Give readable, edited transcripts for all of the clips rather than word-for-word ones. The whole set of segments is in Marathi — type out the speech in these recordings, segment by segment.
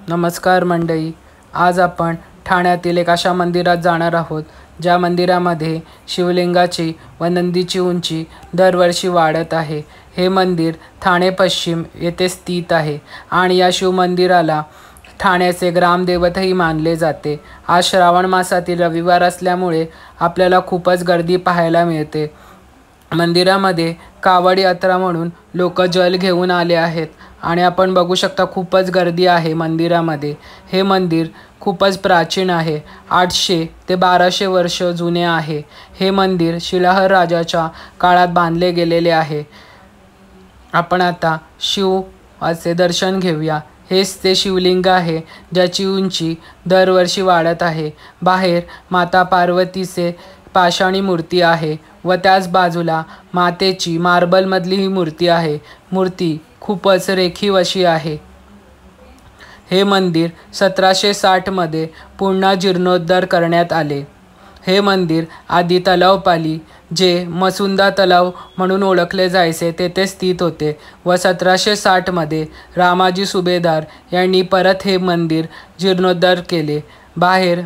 नमस्कार मंडळी, आज आपण ठाण्यातील एक अशा मंदिरात जाणार आहोत ज्या मंदिरामध्ये शिवलिंगाची व नंदीची उंची दरवर्षी वाढत आहे। हे मंदिर ठाणे पश्चिम येथे स्थित आहे आणि या शिव मंदिराला ठाण्याचे ग्रामदैवतही मानले जाते। आज श्रावण मासातील रविवार असल्यामुळे आपल्याला खूपच गर्दी पाहायला मिळते। मंदिरामध्ये कावड यात्रा म्हणून लोक जल घेऊन आले आहेत आणि आपण बघू शकता खूपच गर्दी आहे मंदिरामध्ये। हे मंदिर खूपच प्राचीन आहे, 800 ते 1200 वर्ष जुने आहे। हे मंदिर शिलाहर राजाच्या काळात बांधले गेलेले आहे। आपण आता शिवाचे दर्शन घेऊया। हेच ते शिवलिंग आहे ज्याची उंची दरवर्षी वाढत आहे। बाहेर माता पार्वतीचे पाषाणी मूर्ती आहे व त्याच बाजूला मातेची मार्बल मधली ही मूर्ती आहे। मूर्ती खूपच रेखीव अशी आहे। हे मंदिर 1760 मध्ये पुन्हा जीर्णोद्धार करण्यात आले। हे मंदिर आधी तलावपाली जे मसुंदा तलाव म्हणून ओळखले जायचे तेथे स्थित होते व 1760 मध्ये रामाजी सुभेदार यांनी परत हे मंदिर जीर्णोद्धार केले। बाहेर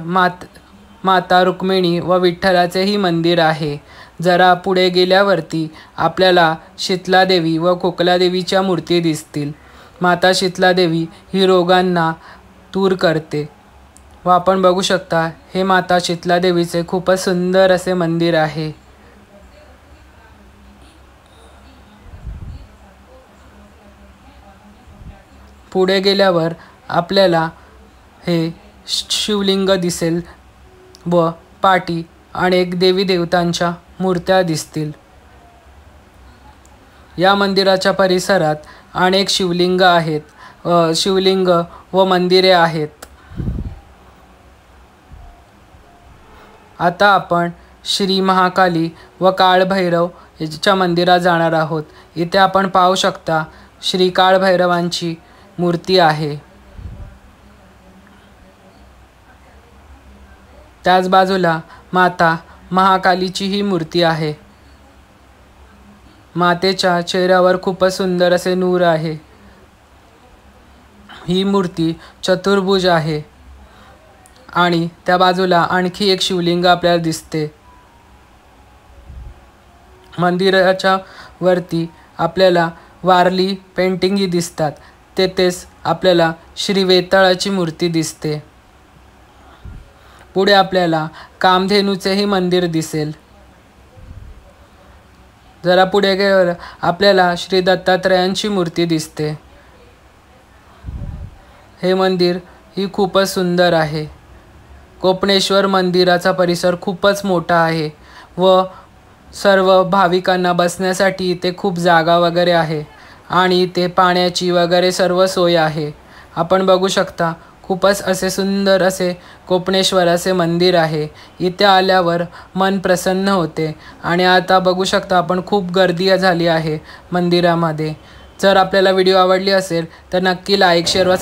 माता रुक्मिणी व विठ्ठलाचेही मंदिर आहे। जरा पुढे गेल्यावरती आपल्याला शीतलादेवी व कोकलादेवीच्या मूर्ती दिसतील। माता शीतलादेवी ही रोगांना दूर करते व आपण बघू शकता हे माता शीतलादेवीचे खूपच सुंदर असे मंदिर आहे। पुढे गेल्यावर आपल्याला हे शिवलिंग दिसेल व पाठी अनेक देवी देवतांच्या मूर्त्या दिसतील। या मंदिराच्या परिसरात अनेक शिवलिंग आहेत, शिवलिंग व मंदिरे आहेत। आता आपण श्री महाकाली व काळभैरव यांच्या मंदिरात जाणार आहोत। इथे आपण पाहू शकता श्री काळभैरवांची मूर्ती आहे। त्याच बाजूला माता महाकालीची ही मूर्ती आहे। मातेच्या चेहऱ्यावर खूपच सुंदर असे नूर आहे। ही मूर्ती चतुर्भुज आहे आणि त्या बाजूला आणखी एक शिवलिंग आपल्याला दिसते। मंदिराच्या वरती आपल्याला वारली पेंटिंग ही दिसतात। तेथेच आपल्याला श्री वेताळाची मूर्ती दिसते। पुढे आपल्याला कामधेनूचेही मंदिर दिसेल। जरा पुढे गेल्यावर आपल्याला श्री दत्तात्रयांची मूर्ती दिसते। हे मंदिर ही खूपच सुंदर आहे। कोपनेश्वर मंदिराचा परिसर खूपच मोठा आहे व सर्व भाविकांना बसण्यासाठी इथे खूप जागा वगैरे आहे आणि इथे पाण्याची वगैरे सर्व सोय आहे। आपण बघू शकता खूपच असे सुंदर असे कोपनेश्वराचे मंदिर आहे। इथे आल्यावर मन प्रसन्न होते आणि आता बघू शकता आपण खूप गर्दी झाली आहे मंदिरामध्ये। जर आपल्याला व्हिडिओ आवडली असेल तर नक्की लाईक शेअर व